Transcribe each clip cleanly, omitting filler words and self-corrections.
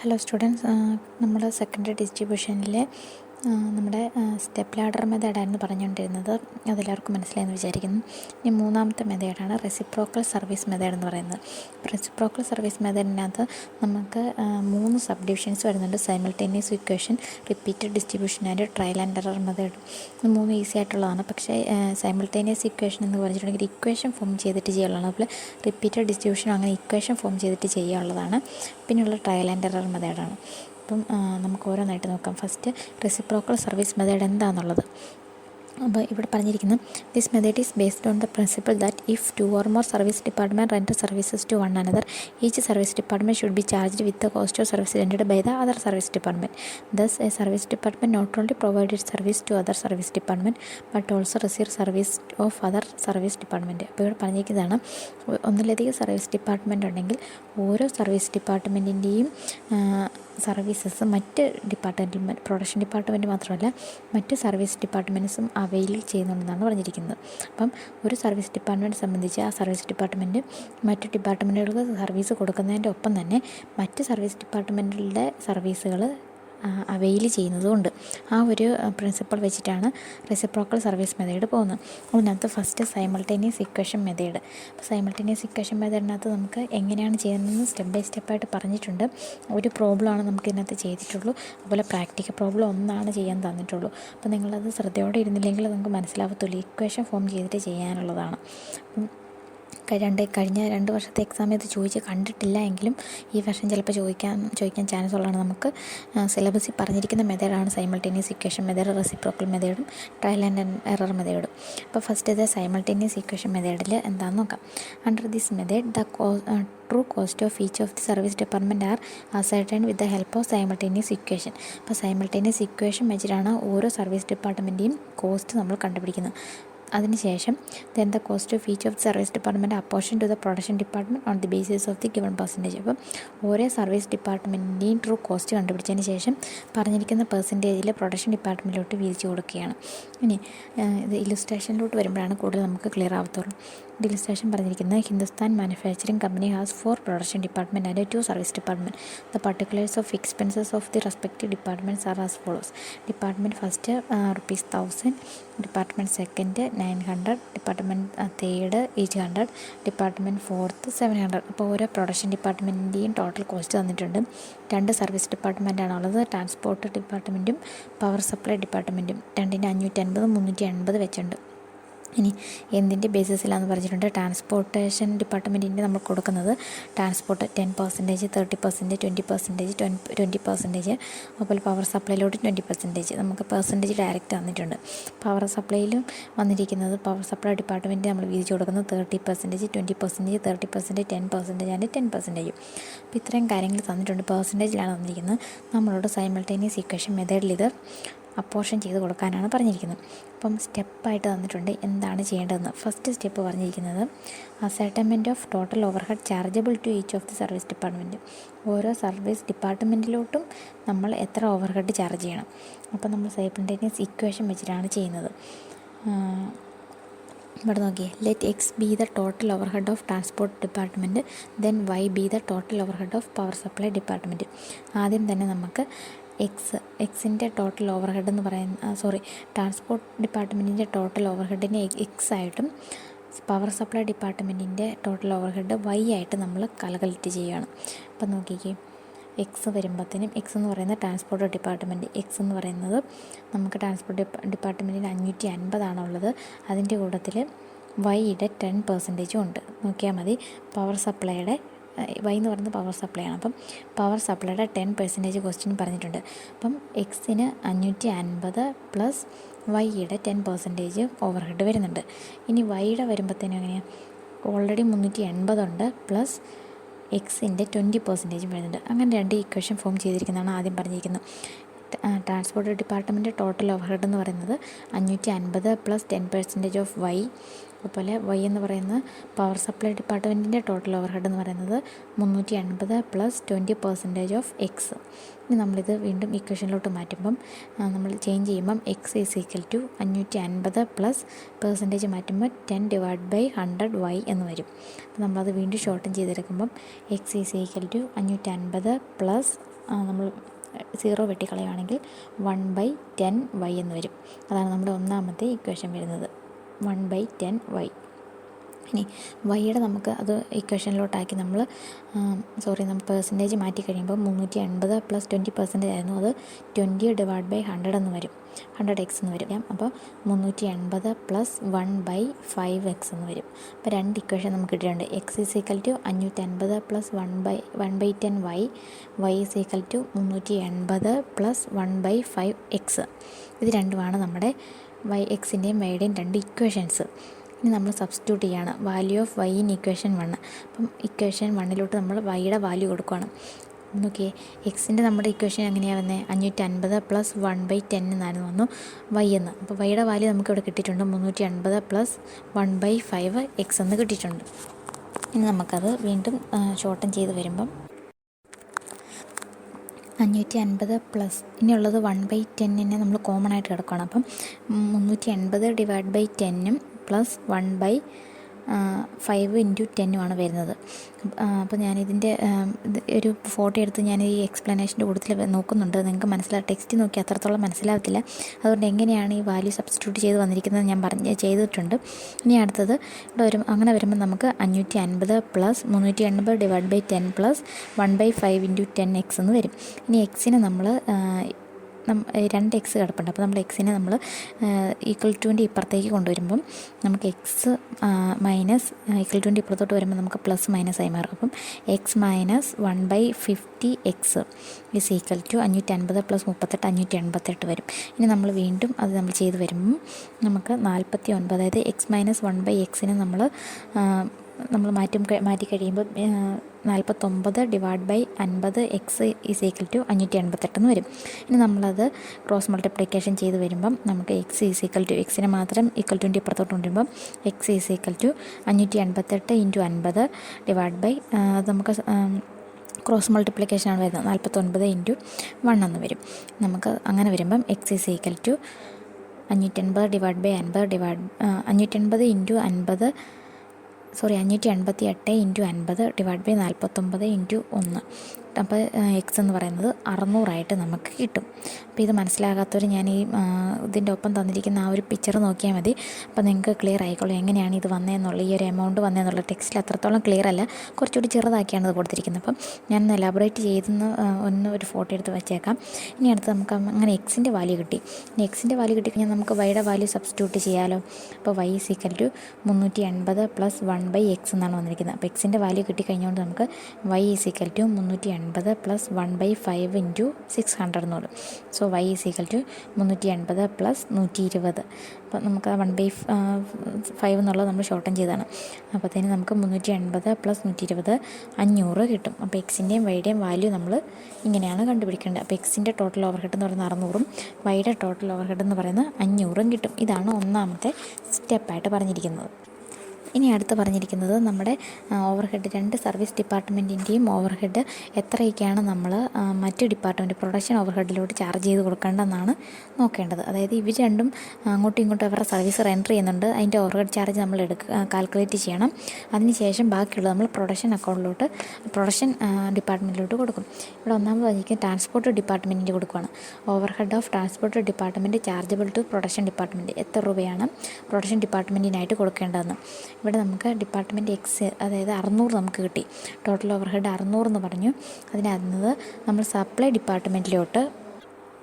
Hello students, നമ്മുടെ secondary ഡിസ്ട്രിബ്യൂഷനിലെ നമ്മുടെ step ladder മെത്തേഡായിരുന്നു പറഞ്ഞുകൊണ്ടിരുന്നത്. അതെല്ലാവർക്കും മനസ്സിലായെന്ന് വിചാരിക്കുന്നു. ഇനി മൂന്നാമത്തെ മെത്തേഡാണ് റെസിപ്രോക്കൽ സർവീസ് മെത്തേഡ് എന്ന് പറയുന്നത്. റെസിപ്രോക്കൽ സർവീസ് മെത്തേഡിനകത്ത് നമുക്ക് 3 സബ് ഡിവിഷൻസ് വരുന്നുണ്ട്: simultaneous equation, repeated distribution and trial and error method. ഇത് 3 ഈസി ആയിട്ടുള്ളതാണ്. പക്ഷേ സൈമിൾട്ടേനിയസ് ഇക്വേഷൻ എന്ന് പറഞ്ഞിട്ടുണ്ടെങ്കിൽ ഇക്വേഷൻ ഫോം ചെയ്തിട്ട് ചെയ്യാനുള്ളതാണ്. അതുപോലെ റിപ്പീറ്റഡ് ഡിസ്ട്രിബ്യൂഷൻ അങ്ങനെ ഇക്വേഷൻ ഫോം ചെയ്തിട്ട് ചെയ്യാനുള്ളതാണ്. പിന്നെയുള്ള ട്രയൽ ആൻഡ് എറർ മെത്തേഡാണ്. അപ്പം നമുക്ക് ഓരോന്നായിട്ട് നോക്കാം. ഫസ്റ്റ് റെസിപ്രോക്കൽ സർവീസ് മെത്തേഡ് എന്താണെന്നുള്ളത്. അപ്പോൾ ഇവിടെ പറഞ്ഞിരിക്കുന്നത്, this method is based on the principle that if 2 or more service department render services to one another, each service department should be charged with the cost of service rendered by the other service department. Thus a service department not only provided service to other service department but also receive service of other service department. അപ്പോൾ ഇവിടെ പറഞ്ഞിരിക്കുന്നതാണ്, ഒന്നിലധികം service department ഉണ്ടെങ്കിൽ ഓരോ service ഡിപ്പാർട്ട്മെൻറ്റിൻ്റെയും services മറ്റ് department, production department മാത്രമല്ല മറ്റ് service ഡിപ്പാർട്ട്മെൻറ്റ്സും avail ചെയ്യുന്നുണ്ടെന്നാണ് പറഞ്ഞിരിക്കുന്നത്. അപ്പം ഒരു സർവീസ് ഡിപ്പാർട്ട്മെൻറ്റ് സംബന്ധിച്ച് ആ സർവീസ് ഡിപ്പാർട്ട്മെൻറ്റ് മറ്റ് ഡിപ്പാർട്ട്മെൻറ്റുകൾക്ക് സർവീസ് കൊടുക്കുന്നതിൻ്റെ ഒപ്പം തന്നെ മറ്റ് സർവീസ് ഡിപ്പാർട്ട്മെൻറ്റുകളുടെ സർവീസുകൾ അവൈൽ ചെയ്യുന്നതുകൊണ്ട് ആ ഒരു പ്രിൻസിപ്പിൾ വെച്ചിട്ടാണ് റെസിപ്രോക്കൽ സർവീസ് മെത്തേഡ് പോകുന്നത്. അതിനകത്ത് ഫസ്റ്റ് സൈമിൾട്ടേനിയസ് ഇക്വേഷൻ മെത്തേഡ്. അപ്പോൾ സൈമിൾട്ടേനിയസ് ഇക്വേഷൻ മെത്തേഡിനകത്ത് നമുക്ക് എങ്ങനെയാണ് ചെയ്യുന്നതെന്ന് സ്റ്റെപ്പ് ബൈ സ്റ്റെപ്പായിട്ട് പറഞ്ഞിട്ടുണ്ട്. ഒരു പ്രോബ്ലമാണ് നമുക്ക് ഇതിനകത്ത് ചെയ്തിട്ടുള്ളൂ. അതുപോലെ പ്രാക്ടിക്കൽ പ്രോബ്ലം ഒന്നാണ് ചെയ്യാൻ തന്നിട്ടുള്ളൂ. അപ്പോൾ നിങ്ങളത് ശ്രദ്ധയോടെ ഇരുന്നില്ലെങ്കിൽ നിങ്ങൾക്ക് മനസ്സിലാവത്തുള്ളൂ. ഇക്വേഷൻ ഫോം ചെയ്തിട്ട് ചെയ്യാനുള്ളതാണ്. കഴിഞ്ഞ 2 വർഷത്തെ എക്സാം ഇത് ചോദിച്ച് കണ്ടിട്ടില്ല എങ്കിലും ഈ വർഷം ചിലപ്പോൾ ചോദിക്കാൻ ചാൻസ് ഉള്ളതാണ്. നമുക്ക് സിലബസിൽ പറഞ്ഞിരിക്കുന്ന മെത്തേഡാണ് സൈമിൾട്ടേനിയസ് ഇക്വേഷൻ മെത്തേഡ്, റെസിപ്രോക്കൽ മെത്തേഡും ട്രയൽ ആൻഡ് എറർ മെത്തേഡും. അപ്പോൾ ഫസ്റ്റ് ഇത് സൈമിൾട്ടേനിയസ് ഇക്വേഷൻ മെത്തേഡിൽ എന്താണെന്ന് നോക്കാം. Under this method the true cost of each of the service department are ascertained with the help of simultaneous equation. അപ്പോൾ സൈമിൾട്ടേനിയസ് ഇക്വേഷൻ വെച്ചിട്ടാണ് ഓരോ സർവീസ് ഡിപ്പാർട്ട്മെൻറ്റെയും കോസ്റ്റ് നമ്മൾ കണ്ടുപിടിക്കുന്നത്. അതിനുശേഷം then the cost of each of the service department apportion to the production department on the basis of the given percentage. അപ്പം ഓരോ service ഡിപ്പാർട്ട്മെൻറ്റിൻ്റെയും true cost കണ്ടുപിടിച്ചതിന് ശേഷം പറഞ്ഞിരിക്കുന്ന പെർസെൻറ്റേജിൽ പ്രൊഡക്ഷൻ ഡിപ്പാർട്ട്മെൻറ്റിലോട്ട് വീതിച്ച് കൊടുക്കുകയാണ്. ഇനി ഇത് ഇല്ലുസ്ട്രേഷനിലോട്ട് വരുമ്പോഴാണ് കൂടുതൽ നമുക്ക് ക്ലിയർ ആവത്തുള്ളൂ. ഇത് ഇല്ലുസ്ട്രേഷൻ പറഞ്ഞിരിക്കുന്നത്, Hindustan manufacturing company has 4 production department and 2 service department. The particulars of expenses of the respective departments are as follows. Department first ₹1000, department second 900, department third 800, department fourth 700. അപ്പോൾ ഓരോ പ്രൊഡക്ഷൻ ഡിപ്പാർട്ട്മെൻറ്റിൻ്റെയും ടോട്ടൽ കോസ്റ്റ് തന്നിട്ടുണ്ട്. 2 service ഡിപ്പാർട്ട്മെൻറ്റാണുള്ളത്, transport ഡിപ്പാർട്ട്മെൻറ്റും power supply ഡിപ്പാർട്ട്മെൻറ്റും. 2ന് 550, 380 വെച്ചുണ്ട്. ഇനി എന്തിൻ്റെ ബേസിസിലാണെന്ന് പറഞ്ഞിട്ടുണ്ട്. ട്രാൻസ്പോർട്ടേഷൻ ഡിപ്പാർട്ട്മെൻറ്റിൻ്റെ നമ്മൾ കൊടുക്കുന്നത് ട്രാൻസ്പോർട്ട് 10%, 30%, 20%, 20%. അതുപോലെ പവർ സപ്ലൈയിലോട്ട് 20%. നമുക്ക് പെർസെൻറ്റേജ് ഡയറക്റ്റ് തന്നിട്ടുണ്ട്. പവർ സപ്ലൈയിലും വന്നിരിക്കുന്നത് പവർ സപ്ലൈ ഡിപ്പാർട്ട്മെൻറ്റ് നമ്മൾ വീതിച്ച് കൊടുക്കുന്നത് 30%, 20%, 30%, 10% ആൻഡ് 10%. അപ്പോൾ ഇത്രയും കാര്യങ്ങൾ തന്നിട്ടുണ്ട്. പെർസെൻറ്റേജിലാണ് തന്നിരിക്കുന്നത്. നമ്മളോട് സൈമിൾട്ടേനിയസ് ഇക്വേഷൻ മെത്തേഡിൽ ഇത് അപ്പോർഷൻ ചെയ്ത് കൊടുക്കാനാണ് പറഞ്ഞിരിക്കുന്നത്. അപ്പം സ്റ്റെപ്പായിട്ട് തന്നിട്ടുണ്ട് എന്താണ് ചെയ്യേണ്ടതെന്ന്. ഫസ്റ്റ് സ്റ്റെപ്പ് പറഞ്ഞിരിക്കുന്നത്, assignment of total overhead chargeable to each of the service department. ഓരോ സർവീസ് ഡിപ്പാർട്ട്മെൻറ്റിലോട്ടും നമ്മൾ എത്ര ഓവർഹെഡ് ചാർജ് ചെയ്യണം. അപ്പം നമ്മൾ സൈമിൾട്ടേനിയസ് ഇക്വേഷൻ വെച്ചിട്ടാണ് ചെയ്യുന്നത്. ഇവിടെ നോക്കിയേ, let X be the total overhead of transport department, then Y be the total overhead of power supply department. ആദ്യം തന്നെ നമുക്ക് എക്സിൻ്റെ ടോട്ടൽ ഓവർഹെഡ് എന്ന് പറയുന്ന ട്രാൻസ്പോർട്ട് ഡിപ്പാർട്ട്മെൻറ്റിൻ്റെ ടോട്ടൽ ഓവർഹെഡിനെ എക്സ് ആയിട്ടും പവർ സപ്ലൈ ഡിപ്പാർട്ട്മെൻറ്റിൻ്റെ ടോട്ടൽ ഓവർഹെഡ് വൈ ആയിട്ട് നമ്മൾ കാൽക്കുലേറ്റ് ചെയ്യുകയാണ്. അപ്പം നോക്കിക്കേ, എക്സ് വരുമ്പോഴത്തേനും, എക്സ് എന്ന് പറയുന്നത് ട്രാൻസ്പോർട്ട് ഡിപ്പാർട്ട്മെൻറ്റ്. എക്സ് എന്ന് പറയുന്നത് നമുക്ക് ട്രാൻസ്പോർട്ട് ഡിപ്പാർട്ട്മെൻറ്റിന് 550 ഉള്ളത്. അതിൻ്റെ കൂട്ടത്തിൽ വൈയുടെ 10% ഉണ്ട്. നോക്കിയാൽ മതി. പവർ സപ്ലൈയുടെ വൈ എന്ന് പറയുന്നത് പവർ സപ്ലൈ ആണ്. അപ്പം പവർ സപ്ലൈയുടെ 10% ക്വസ്റ്റ്യൻ പറഞ്ഞിട്ടുണ്ട്. അപ്പം എക്സിന് 550 പ്ലസ് വൈയുടെ 10% ഓവർഹെഡ് വരുന്നുണ്ട്. ഇനി വൈയുടെ വരുമ്പോഴത്തേനും എങ്ങനെയാണ്, ഓൾറെഡി 380 ഉണ്ട്, പ്ലസ് എക്സിൻ്റെ 20% വരുന്നുണ്ട്. അങ്ങനെ 2 ഇക്വേഷൻ ഫോം ചെയ്തിരിക്കുന്നതാണ് ആദ്യം പറഞ്ഞിരിക്കുന്നത്. ട്രാൻസ്പോർട്ട് ഡിപ്പാർട്ട്മെൻറ്റ് ടോട്ടൽ ഓവർഹെഡ് എന്ന് പറയുന്നത് 550 പ്ലസ് 10% ഓഫ് വൈ അതുപോലെ വൈ എന്ന് പറയുന്ന പവർ സപ്ലൈ ഡിപ്പാർട്ട്മെൻറ്റിൻ്റെ ടോട്ടൽ ഓവർ ഹെഡ് എന്ന് പറയുന്നത് 350 പ്ലസ് 20% ഓഫ് എക്സ്. ഇനി നമ്മളിത് വീണ്ടും ഇക്വേഷനിലോട്ട് മാറ്റുമ്പം നമ്മൾ ചേഞ്ച് ചെയ്യുമ്പം X is equal to 550 plus percentage മാറ്റുമ്പോൾ 10/100 വൈ എന്ന് വരും. അപ്പോൾ നമ്മളത് വീണ്ടും ഷോർട്ടൻ ചെയ്തെടുക്കുമ്പം X is equal to 550 plus നമ്മൾ 0 വെട്ടിക്കളയുകയാണെങ്കിൽ 1/10 വൈ എന്ന് വരും. അതാണ് നമ്മുടെ ഒന്നാമത്തെ ഇക്വേഷൻ വരുന്നത്, 1/10 വൈ. ഇനി വൈയുടെ നമുക്ക് അത് ഇക്വേഷനിലോട്ടാക്കി നമ്മൾ പെർസെൻറ്റേജ് മാറ്റി കഴിയുമ്പോൾ 350 പ്ലസ് 20% ആയിരുന്നു, അത് 20/100 എന്ന് വരും, 100x എന്ന് വരും. അപ്പോൾ 380 പ്ലസ് 1/5x എന്ന് വരും. അപ്പോൾ 2 ഇക്വേഷൻ നമുക്ക് കിട്ടിയിട്ടുണ്ട്. X is equal to 550 plus 1/10 Y, Y is equal to 380 plus 1/5x. ഇത് രണ്ടുമാണ് നമ്മുടെ എക്സിൻ്റെയും വൈയുടെയും 2 ഇക്വേഷൻസ്. ഇനി നമ്മൾ സബ്സ്റ്റിറ്റ്യൂട്ട് ചെയ്യാണ് value of Y in equation 1. അപ്പം ഇക്വേഷൻ 1 നമ്മൾ വൈയുടെ വാല്യൂ കൊടുക്കുകയാണ്. നോക്കിയേ, എക്സിൻ്റെ നമ്മുടെ ഇക്വേഷൻ എങ്ങനെയാണ് വന്നത്? 550 പ്ലസ് 1/10 എന്നായിരുന്നു വന്നു വൈ എന്ന്. അപ്പോൾ വൈയുടെ വാല്യൂ നമുക്കിവിടെ കിട്ടിയിട്ടുണ്ട് 380 പ്ലസ് 1/5x എന്ന് കിട്ടിയിട്ടുണ്ട്. ഇനി നമുക്കത് വീണ്ടും ഷോർട്ടൻ ചെയ്ത് വരുമ്പം 550 പ്ലസ് ഇനിയുള്ളത് 1/10 നമ്മൾ കോമൺ ആയിട്ട് കിടക്കണം. അപ്പം 380/10 പ്ലസ് 1/5 ഇൻറ്റു 10 വരുന്നത്. അപ്പോൾ ഞാനിതിൻ്റെ ഒരു ഫോട്ടോ എടുത്ത് ഞാൻ ഈ എക്സ്പ്ലനേഷൻ്റെ കൂട്ടത്തിൽ നോക്കുന്നുണ്ട്. നിങ്ങൾക്ക് ടെക്സ്റ്റ് നോക്കി അത്രത്തോളം മനസ്സിലാവത്തില്ല. അതുകൊണ്ട് എങ്ങനെയാണ് ഈ വാല്യൂ സബ്സ്റ്റിറ്റ്യൂട്ട് ചെയ്ത് വന്നിരിക്കുന്നത് ഞാൻ ചെയ്തിട്ടുണ്ട്. ഇനി അടുത്തത് ഇവിടെ അങ്ങനെ വരുമ്പോൾ നമുക്ക് 550 പ്ലസ് 380/10 പ്ലസ് 1/5 ഇൻറ്റു 10x എന്ന് വരും. ഇനി എക്സിന് നമ്മൾ 2x കിടപ്പുണ്ട്. അപ്പോൾ നമ്മൾ എക്സിനെ നമ്മൾ ഈക്വൽ ടുവിൻ്റെ ഇപ്പുറത്തേക്ക് കൊണ്ടുവരുമ്പം നമുക്ക് എക്സ് മൈനസ് ഈക്വൽ ടുവിൻ്റെ ഇപ്പുറത്തോട്ട് വരുമ്പോൾ നമുക്ക് പ്ലസ് മൈനസ് ആയി മാറും. അപ്പം X minus 1/50x is equal to 550 plus 38 588 വരും. ഇനി നമ്മൾ വീണ്ടും അത് നമ്മൾ ചെയ്ത് വരുമ്പം നമുക്ക് 49, അതായത് എക്സ് മൈനസ് 1/xനെ നമ്മൾ മാറ്റി കഴിയുമ്പോൾ 49/50x ഈസ് ഈക്വൽ ടു 588 എന്ന് വരും. ഇനി നമ്മളത് ക്രോസ് മൾട്ടിപ്ലിക്കേഷൻ ചെയ്ത് വരുമ്പം നമുക്ക് എക്സ് ഈസ് ഈക്വൽ ടു എക്സിനെ മാത്രം ഈക്വൽ ടുവിൻ്റെ ഇപ്പുറത്തോട്ട് കൊണ്ടുവരുമ്പം X is equal to 588 into 50 അത് നമുക്ക് ക്രോസ് മൾട്ടിപ്ലിക്കേഷനാണ് വരുന്നത്, 49 ഇൻറ്റു 1 എന്ന് വരും. നമുക്ക് അങ്ങനെ വരുമ്പം X is equal to 580 into 50 588 into 50 49 into 1. അപ്പോൾ എക്സ് എന്ന് പറയുന്നത് 600 നമുക്ക് കിട്ടും. അപ്പോൾ ഇത് മനസ്സിലാകാത്തവർ ഞാൻ ഇതിൻ്റെ ഒപ്പം തന്നിരിക്കുന്ന ആ ഒരു പിക്ചർ നോക്കിയാൽ മതി. അപ്പോൾ നിങ്ങൾക്ക് ക്ലിയർ ആയിക്കോളും എങ്ങനെയാണ് ഇത് വന്നതെന്നുള്ള, ഈ ഒരു എമൗണ്ട് വന്നതെന്നുള്ള. ടെക്സ്റ്റിൽ അത്രത്തോളം ക്ലിയർ അല്ല, കുറച്ചുകൂടി ചെറുതാക്കിയാണ് ഇത് കൊടുത്തിരിക്കുന്നത്. അപ്പം ഞാനൊന്ന് എലാബറേറ്റ് ചെയ്തെന്ന് ഒരു ഫോട്ടോ എടുത്ത് വെച്ചേക്കാം. ഇനി അടുത്ത് നമുക്ക് അങ്ങനെ എക്സിൻ്റെ വാല്യൂ കിട്ടി. ഇനി എക്സിൻ്റെ വാല്യൂ കിട്ടിക്കഴിഞ്ഞാൽ നമുക്ക് വൈയുടെ വാല്യൂ സബ്സ്റ്റിറ്റ്യൂട്ട് ചെയ്യാമല്ലോ. അപ്പോൾ Y is equal to 380 plus 1/x എന്നാണ് വന്നിരിക്കുന്നത്. അപ്പോൾ എക്സിൻ്റെ വാല്യൂ കിട്ടിക്കഴിഞ്ഞുകൊണ്ട് നമുക്ക് Y is equal to 380 plus 1/5 into 600 എന്ന് പറയും. So Y is equal to 380 plus 120. അപ്പോൾ നമുക്ക് 1/5 എന്നുള്ളത് നമ്മൾ ഷോർട്ടൻ ചെയ്താണ്. അപ്പോഴത്തേന് നമുക്ക് 380 പ്ലസ് 120 500 കിട്ടും. അപ്പോൾ എക്സിൻ്റെയും വൈയുടെയും വാല്യൂ നമ്മൾ ഇങ്ങനെയാണ് കണ്ടുപിടിക്കേണ്ടത്. അപ്പോൾ എക്സിൻ്റെ ടോട്ടൽ ഓവർ ഹെഡ് എന്ന് പറയുന്നത് 600ഉം വൈയുടെ ടോട്ടൽ ഓവർ ഹെഡ് എന്ന് പറയുന്നത് 500ഉം കിട്ടും. ഇതാണ് ഒന്നാമത്തെ സ്റ്റെപ്പായിട്ട് പറഞ്ഞിരിക്കുന്നത്. ഇനി അടുത്ത് പറഞ്ഞിരിക്കുന്നത് നമ്മുടെ ഓവർ ഹെഡ്, 2 സർവീസ് ഡിപ്പാർട്ട്മെൻറ്റിൻ്റെയും ഓവർ ഹെഡ് എത്രയൊക്കെയാണ് നമ്മൾ മറ്റ് ഡിപ്പാർട്ട്മെൻറ്റ് പ്രൊഡക്ഷൻ ഓവർ ഹെഡിലോട്ട് ചാർജ് ചെയ്ത് കൊടുക്കേണ്ടതെന്നാണ് നോക്കേണ്ടത്. അതായത് ഇവർ രണ്ടും അങ്ങോട്ടും ഇങ്ങോട്ടും അവരുടെ സർവീസ് റെൻഡർ ചെയ്യുന്നുണ്ട്, അതിൻ്റെ ഓവർ ഹെഡ് ചാർജ് നമ്മൾ കാൽക്കുലേറ്റ് ചെയ്യണം. അതിനുശേഷം ബാക്കിയുള്ളത് നമ്മൾ പ്രൊഡക്ഷൻ ഡിപ്പാർട്ട്മെൻറ്റിലോട്ട് കൊടുക്കും. ഇവിടെ ഒന്നാമത് പറഞ്ഞിരിക്കുന്നത് ട്രാൻസ്പോർട്ട് ഡിപ്പാർട്ട്മെൻറ്റിൻ്റെ കൊടുക്കുകയാണ്. Overhead of transport department chargeable to production department, എത്ര രൂപയാണ് പ്രൊഡക്ഷൻ ഡിപ്പാർട്ട്മെൻറ്റിനായിട്ട് കൊടുക്കേണ്ടതെന്ന്. ഇവിടെ നമുക്ക് ഡിപ്പാർട്ട്മെൻറ്റ് എക്സ്, അതായത് 600 നമുക്ക് കിട്ടി. ടോട്ടൽ ഓവർ ഹെഡ് 600 എന്ന് പറഞ്ഞു. അതിനകത്ത് നമ്മൾ സപ്ലൈ ഡിപ്പാർട്ട്മെൻറ്റിലോട്ട്,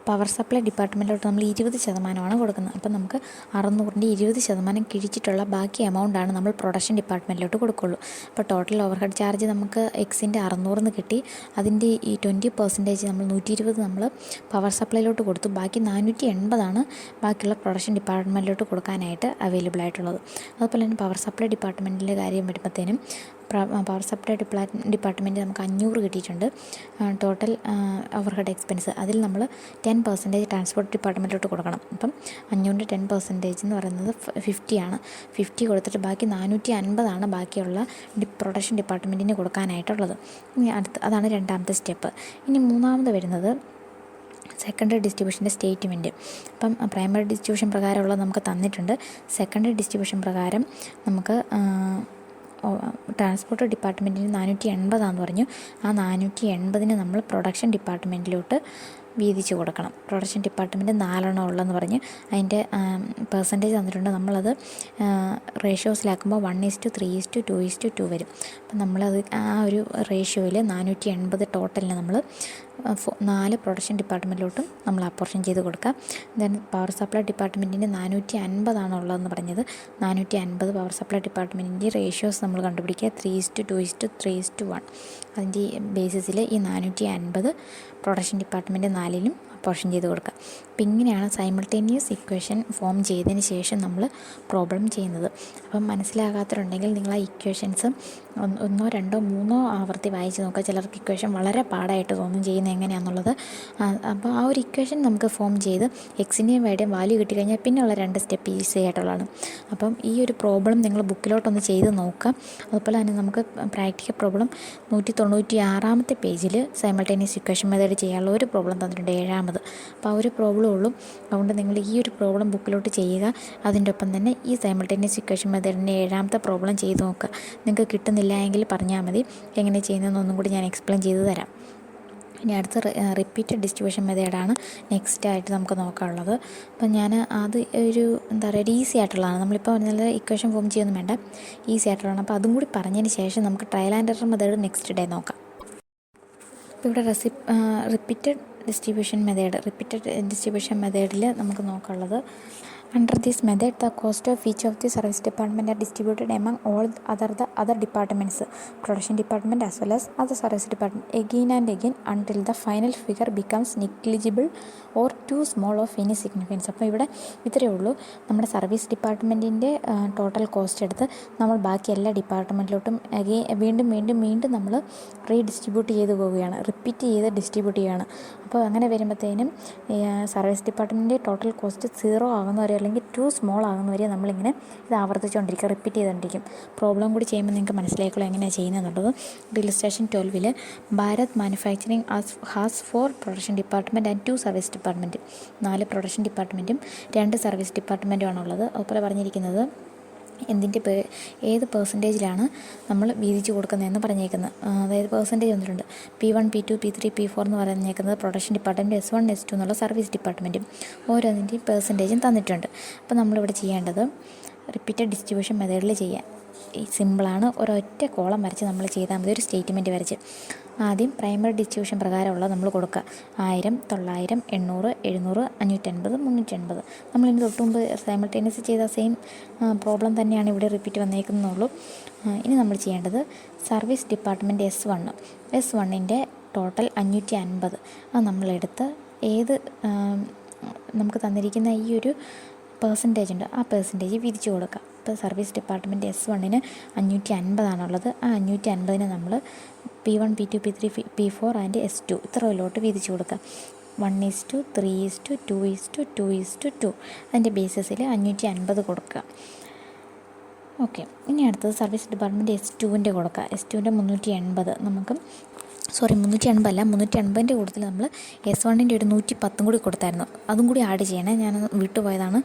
പവർ സപ്ലൈ ഡിപ്പാർട്ട്മെൻറ്റിലോട്ട് നമ്മൾ 20% കൊടുക്കുന്നത്. അപ്പം നമുക്ക് 600ൻ്റെ 20% കിഴിച്ചിട്ടുള്ള ബാക്കി എമൗണ്ടാണ് നമ്മൾ പ്രൊഡക്ഷൻ ഡിപ്പാർട്ട്മെൻറ്റിലോട്ട് കൊടുക്കുള്ളൂ. അപ്പോൾ ടോട്ടൽ ഓവർ ഹെഡ് ചാർജ് നമുക്ക് എക്സിൻ്റെ 600 കിട്ടി. അതിൻ്റെ ഈ 20% നമ്മൾ 120 നമ്മൾ പവർ സപ്ലൈയിലോട്ട് കൊടുത്തു. ബാക്കി 480 ബാക്കിയുള്ള പ്രൊഡക്ഷൻ ഡിപ്പാർട്ട്മെൻറ്റിലോട്ട് കൊടുക്കാനായിട്ട് അവൈലബിൾ ആയിട്ടുള്ളത്. അതുപോലെ തന്നെ പവർ സപ്ലൈ ഡിപ്പാർട്ട്മെൻറ്റിൻ്റെ കാര്യം വരുമ്പോഴത്തേനും പവർ സപ്ലൈ ഡിപ്പാർട്ട്മെൻറ്റ് നമുക്ക് 500 കിട്ടിയിട്ടുണ്ട് ടോട്ടൽ ഓവർഹെഡ് എക്സ്പെൻസ്. അതിൽ നമ്മൾ 10% ട്രാൻസ്പോർട്ട് ഡിപ്പാർട്ട്മെൻറ്റിലോട്ട് കൊടുക്കണം. അപ്പം 500 10% എന്ന് പറയുന്നത് 50 ആണ്. 50 കൊടുത്തിട്ട് ബാക്കി 450 ബാക്കിയുള്ള പ്രൊഡക്ഷൻ ഡിപ്പാർട്ട്മെൻറ്റിന് കൊടുക്കാനായിട്ടുള്ളത്. ഇനി അതാണ് രണ്ടാമത്തെ സ്റ്റെപ്പ്. ഇനി മൂന്നാമത് വരുന്നത് സെക്കൻഡറി ഡിസ്ട്രിബ്യൂഷൻ്റെ സ്റ്റേറ്റ്മെൻറ്റ്. അപ്പം പ്രൈമറി ഡിസ്ട്രിബ്യൂഷൻ പ്രകാരമുള്ളത് നമുക്ക് തന്നിട്ടുണ്ട്. സെക്കൻഡറി ഡിസ്ട്രിബ്യൂഷൻ പ്രകാരം നമുക്ക് ട്രാൻസ്പോർട്ട് ഡിപ്പാർട്ട്മെൻറ്റിന് 480 പറഞ്ഞു. ആ 480 നമ്മൾ പ്രൊഡക്ഷൻ ഡിപ്പാർട്ട്മെൻറ്റിലോട്ട് വീതിച്ച് കൊടുക്കണം. പ്രൊഡക്ഷൻ ഡിപ്പാർട്ട്മെൻറ്റ് 4 ഉള്ളതെന്ന് പറഞ്ഞ് അതിൻ്റെ പെർസെൻറ്റേജ് തന്നിട്ടുണ്ട്. നമ്മളത് റേഷ്യോസിലാക്കുമ്പോൾ 1:3:2:2 വരും. അപ്പം നമ്മളത് ആ ഒരു റേഷ്യോയിൽ 480 ടോട്ടലിന് നമ്മൾ 4 പ്രൊഡക്ഷൻ ഡിപ്പാർട്ട്മെൻറ്റിലോട്ടും നമ്മൾ അപ്പോർഷൻ ചെയ്ത് കൊടുക്കുക. ദെൻ പവർ സപ്ലൈ ഡിപ്പാർട്ട്മെൻറ്റിന് 450 ഉള്ളതെന്ന് പറഞ്ഞത്. 450 പവർ സപ്ലൈ ഡിപ്പാർട്ട്മെൻറ്റിൻ്റെ റേഷ്യോസ് നമ്മൾ കണ്ടുപിടിക്കുക. 3:2:3:1. അതിൻ്റെ ബേസിസിൽ ഈ 450 പ്രൊഡക്ഷൻ ഡിപ്പാർട്ട്മെൻറ്റ് 4ലും അപ്പോർഷൻ ചെയ്ത് കൊടുക്കുക. അപ്പം ഇങ്ങനെയാണ് സൈമിൾട്ടേനിയസ് ഇക്വേഷൻ ഫോം ചെയ്തതിന് ശേഷം നമ്മൾ പ്രോബ്ലം ചെയ്യുന്നത്. അപ്പം മനസ്സിലാകാത്തവരുണ്ടെങ്കിൽ നിങ്ങൾ ആ ഇക്വേഷൻസ് 1, 2, 3 ആവർത്തി വായിച്ച് നോക്കുക. ചിലർക്ക് ഇക്വേഷൻ വളരെ പാടായിട്ട് തോന്നും ചെയ്യുന്നത് എങ്ങനെയാണെന്നുള്ളത്. അപ്പോൾ ആ ഒരു ഇക്വേഷൻ നമുക്ക് ഫോം ചെയ്ത് എക്സിൻ്റെയും വൈയുടെയും വാല്യൂ കിട്ടിക്കഴിഞ്ഞാൽ പിന്നെയുള്ള 2 സ്റ്റെപ്പ് ഈസി ആയിട്ടുള്ളതാണ്. അപ്പം ഈ ഒരു പ്രോബ്ലം നിങ്ങൾ ബുക്കിലോട്ടൊന്ന് ചെയ്ത് നോക്കുക. അതുപോലെ തന്നെ നമുക്ക് പ്രാക്ടിക്കൽ പ്രോബ്ലം 196 പേജിൽ സൈമിൾട്ടേനിയസ് ഇക്വേഷൻ മെത്തേഡ് ചെയ്യാനുള്ള ഒരു പ്രോബ്ലം തന്നിട്ടുണ്ട്, 7ാമത്. അപ്പോൾ ആ ഒരു പ്രോബ്ലം ഉള്ളൂ. അതുകൊണ്ട് നിങ്ങൾ ഈ ഒരു പ്രോബ്ലം ബുക്കിലോട്ട് ചെയ്യുക. അതിൻ്റെ ഒപ്പം തന്നെ ഈ സൈമിൾട്ടേനിയസ് ഇക്വേഷൻ മെത്തേഡിൻ്റെ 7ാമത്തെ പ്രോബ്ലം ചെയ്ത് നോക്കുക. നിങ്ങൾക്ക് കിട്ടുന്നില്ല എങ്കിൽ പറഞ്ഞാൽ മതി. എങ്ങനെ ചെയ്യുന്നതെന്നൊന്നും കൂടി ഞാൻ എക്സ്പ്ലെയിൻ ചെയ്ത് തരാം. ഇനി അടുത്ത റിപ്പീറ്റഡ് ഡിസ്ട്രിബ്യൂഷൻ മെത്തേഡാണ് നെക്സ്റ്റായിട്ട് നമുക്ക് നോക്കാനുള്ളത്. അപ്പം ഞാൻ അത് ഒരു ഈസി ആയിട്ടുള്ളതാണ്. നമ്മളിപ്പോൾ നല്ല ഇക്വേഷൻ ഫോം ചെയ്യൊന്നും വേണ്ട, ഈസി ആയിട്ടുള്ളതാണ്. അപ്പോൾ അതും കൂടി പറഞ്ഞതിന് ശേഷം നമുക്ക് trial and error method next day നോക്കാം. ഇപ്പോൾ ഇവിടെ റിപ്പീറ്റഡ് ഡിസ്ട്രിബ്യൂഷൻ മെത്തേഡിൽ നമുക്ക് നോക്കാനുള്ളത്, under this method the cost of each of the service department are distributed among all the other departments, production department as well as other service department, again and again until the final figure becomes negligible or too small of any significance. അപ്പോൾ ഇവിടെ ഇത്രയേ ഉള്ളൂ. നമ്മുടെ service ഡിപ്പാർട്ട്മെൻറ്റിൻ്റെ total cost എടുത്ത് നമ്മൾ ബാക്കി എല്ലാ ഡിപ്പാർട്ട്മെൻറ്റിലോട്ടും വീണ്ടും നമ്മൾ റീഡിസ്ട്രിബ്യൂട്ട് ചെയ്ത് പോവുകയാണ്, റിപ്പീറ്റ് ചെയ്ത് ഡിസ്ട്രിബ്യൂട്ട് ചെയ്യുകയാണ്. അപ്പോൾ അങ്ങനെ വരുമ്പോഴത്തേനും സർവീസ് ഡിപ്പാർട്ട്മെൻറ്റിൻ്റെ ടോട്ടൽ കോസ്റ്റ് 0 ആകുന്നവരെ അല്ലെങ്കിൽ ടു സ്മോൾ ആകുന്നവരെ നമ്മളിങ്ങനെ ഇത് ആവർത്തിച്ചുകൊണ്ടിരിക്കുക, റിപ്പീറ്റ് ചെയ്തുകൊണ്ടിരിക്കും. പ്രോബ്ലം കൂടി ചെയ്യുമ്പോൾ നിങ്ങൾക്ക് മനസ്സിലാക്കുള്ളൂ എങ്ങനെയാണ് ചെയ്യുന്നതെന്നുള്ളത്. Illustration 12 Bharat manufacturing has 4 production department and 2 service department. 4 production ഡിപ്പാർട്ട്മെൻറ്റും 2 സർവീസ് ഡിപ്പാർട്ട്മെൻറ്റുമാണുള്ളത്. അതുപോലെ പറഞ്ഞിരിക്കുന്നത് ഏത് പെർസെൻറ്റേജിലാണ് നമ്മൾ വീതിച്ച് കൊടുക്കുന്നതെന്ന് പറഞ്ഞേക്കുന്നത്. അതായത് പെർസെൻറ്റേജ് വന്നിട്ടുണ്ട്. P1, P2, P3, P4 എന്ന് പറഞ്ഞേക്കുന്നത് പ്രൊഡക്ഷൻ ഡിപ്പാർട്ട്മെൻറ്റ്, S1, S2 എന്നുള്ള സർവീസ് ഡിപ്പാർട്ട്മെൻറ്റും ഓരോന്നിൻ്റെയും പെർസെൻറ്റേജും തന്നിട്ടുണ്ട്. അപ്പോൾ നമ്മളിവിടെ ചെയ്യേണ്ടത് റിപ്പീറ്റഡ് ഡിസ്ട്രിബ്യൂഷൻ മെത്തേഡിൽ ചെയ്യാം. സിമ്പിളാണ്. ഒരൊറ്റ കോളം വരച്ച് നമ്മൾ ചെയ്താൽ മതി, ഒരു സ്റ്റേറ്റ്മെൻറ്റ് വരച്ച്. ആദ്യം പ്രൈമറി ഡിസ്ട്രിബ്യൂഷൻ പ്രകാരമുള്ളത് നമ്മൾ കൊടുക്കുക. 1000, 900, 800, 700, 550, 380. നമ്മളിന് തൊട്ട് മുമ്പ് സൈമിൾട്ടേനിയസ് ചെയ്ത സെയിം പ്രോബ്ലം തന്നെയാണ് ഇവിടെ റിപ്പീറ്റ് വന്നേക്കുന്നുള്ളൂ. ഇനി നമ്മൾ ചെയ്യേണ്ടത് സർവീസ് ഡിപ്പാർട്ട്മെൻറ്റ് S1ൻ്റെ ടോട്ടൽ 550. അത് നമ്മളെടുത്ത് നമുക്ക് തന്നിരിക്കുന്ന ഈ ഒരു പെർസെൻറ്റേജ് ഉണ്ട്, ആ പെർസെൻറ്റേജ് വിധിച്ച് കൊടുക്കുക. ഇപ്പോൾ സർവീസ് ഡിപ്പാർട്ട്മെൻറ്റ് S1ന് 550 ആ 550 നമ്മൾ P1, P2, P3, P4 and S2 ഇത്രയിലോട്ട് വീതിച്ച് കൊടുക്കുക. 1:3:2:2:2. അതിൻ്റെ ബേസിസിൽ 550 കൊടുക്കുക. ഓക്കെ. ഇനി അടുത്തത് സർവീസ് ഡിപ്പാർട്ട്മെൻറ്റ് S2ൻ്റെ കൊടുക്കുക. S2ൻ്റെ 380 നമുക്ക് 380 കൂട്ടത്തിൽ നമ്മൾ S1ൻ്റെ ഒരു 110 കൂടി കൊടുത്തായിരുന്നു. അതും കൂടി ആഡ് ചെയ്യണേ, ഞാൻ വിട്ടുപോയതാണ്.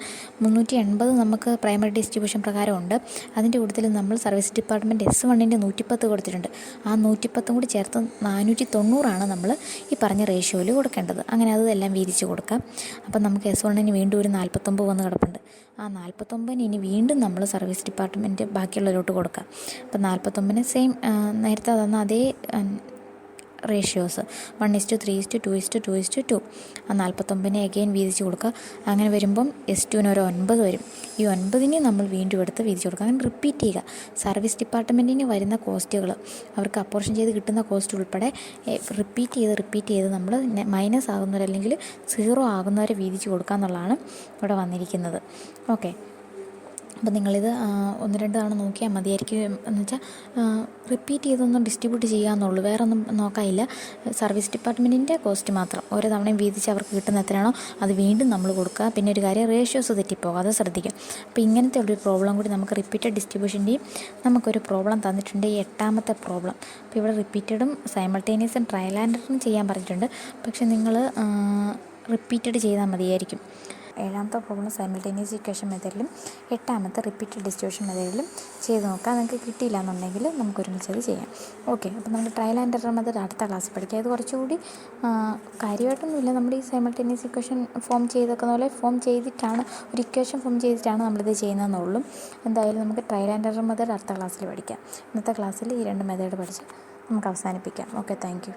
380 നമുക്ക് പ്രൈമറി ഡിസ്ട്രിബ്യൂഷൻ പ്രകാരമുണ്ട്. അതിൻ്റെ കൂട്ടത്തിൽ നമ്മൾ സർവീസ് ഡിപ്പാർട്ട്മെൻറ്റ് S1ൻ്റെ 110 കൊടുത്തിട്ടുണ്ട്. ആ 110 കൂടി ചേർത്ത് 490 നമ്മൾ ഈ പറഞ്ഞ റേഷ്യോയിൽ കൊടുക്കേണ്ടത്. അങ്ങനെ അതെല്ലാം വീതിച്ച് കൊടുക്കാം. അപ്പം നമുക്ക് S1ന് വീണ്ടും ഒരു 49 വന്ന് കിടപ്പുണ്ട്. ആ 49 ഇനി വീണ്ടും നമ്മൾ സർവീസ് ഡിപ്പാർട്ട്മെൻറ്റ് ബാക്കിയുള്ളവരോട്ട് കൊടുക്കാം. അപ്പം 49 സെയിം നേരത്തെ തന്ന അതേ റേഷ്യോസ് 1:3:2:2:2. ആ 49 അഗെയിൻ വീതിച്ച് കൊടുക്കുക. അങ്ങനെ വരുമ്പം S2ന് ഒരു 9 വരും. ഈ 9 നമ്മൾ വീണ്ടും എടുത്ത് വീതിച്ച് കൊടുക്കുക. അങ്ങനെ റിപ്പീറ്റ് ചെയ്യുക. സർവീസ് ഡിപ്പാർട്ട്മെൻറ്റിന് വരുന്ന കോസ്റ്റുകൾ, അവർക്ക് അപ്പോർഷൻ ചെയ്ത് കിട്ടുന്ന കോസ്റ്റ് ഉൾപ്പെടെ റിപ്പീറ്റ് ചെയ്ത് നമ്മൾ മൈനസ് ആകുന്നവരെ അല്ലെങ്കിൽ 0 ആകുന്നവരെ വീതിച്ച് കൊടുക്കുക എന്നുള്ളതാണ് ഇവിടെ വന്നിരിക്കുന്നത്. ഓക്കെ. അപ്പോൾ നിങ്ങളിത് 1-2 തവണ നോക്കിയാൽ മതിയായിരിക്കും. എന്ന് വെച്ചാൽ റിപ്പീറ്റ് ചെയ്തൊന്നും ഡിസ്ട്രിബ്യൂട്ട് ചെയ്യാമെന്നുള്ളൂ, വേറെ ഒന്നും നോക്കാനില്ല. സർവീസ് ഡിപ്പാർട്ട്മെൻറ്റിൻ്റെ കോസ്റ്റ് മാത്രം ഓരോ തവണയും വീതിച്ച് അവർക്ക് കിട്ടുന്ന എത്രയാണോ അത് വീണ്ടും നമ്മൾ കൊടുക്കുക. പിന്നെ ഒരു കാര്യം, റേഷ്യോസ് തെറ്റിപ്പോകാതെ ശ്രദ്ധിക്കുക. അപ്പോൾ ഇങ്ങനത്തെ ഒരു പ്രോബ്ലം കൂടി നമുക്ക് റിപ്പീറ്റഡ് ഡിസ്ട്രിബ്യൂഷൻ്റെയും നമുക്കൊരു പ്രോബ്ലം തന്നിട്ടുണ്ട്, ഈ 8ാമത്തെ പ്രോബ്ലം. അപ്പോൾ ഇവിടെ റിപ്പീറ്റഡും സൈമൾട്ടേനിയസും ട്രയൽ ആൻഡ് എററും ചെയ്യാൻ പറഞ്ഞിട്ടുണ്ട്. പക്ഷെ നിങ്ങൾ റിപ്പീറ്റഡ് ചെയ്താൽ മതിയായിരിക്കും. 7ാമത്തെ പ്രോബ്ലം സൈമൾട്ടേനിയസ് ഇക്വേഷൻ മെത്തേഡിലും 8ാമത്തെ റിപ്പീറ്റഡ് ഡിസ്ട്രിബ്യൂഷൻ മെത്തേഡിലും ചെയ്ത് നോക്കാം. നിങ്ങൾക്ക് കിട്ടിയില്ല എന്നുണ്ടെങ്കിൽ നമുക്ക് ഒരുമിച്ചത് ചെയ്യാം. ഓക്കെ, അപ്പോൾ നമുക്ക് ട്രയൽ ആൻഡ് എറർ മെത്തേഡ് അടുത്ത ക്ലാസ്സിൽ പഠിക്കാം. ഇത് കുറച്ചുകൂടി കാര്യമായിട്ടൊന്നുമില്ല. നമ്മുടെ ഈ സൈമൾട്ടേനിയസ് ഇക്വേഷൻ ഫോം ചെയ്തേക്കുന്ന പോലെ ഫോം ചെയ്തിട്ടാണ്, ഒരു ഇക്വേഷൻ ഫോം ചെയ്തിട്ടാണ് നമ്മളിത് ചെയ്യുന്നതെന്നുള്ളൂ. എന്തായാലും നമുക്ക് ട്രയൽ ആൻഡ് എറർ മെത്തേഡ് അടുത്ത ക്ലാസ്സിൽ പഠിക്കാം. ഇന്നത്തെ ക്ലാസ്സിൽ ഈ 2 മെത്തേഡ് പഠിച്ച് നമുക്ക് അവസാനിപ്പിക്കാം. Okay, thank you.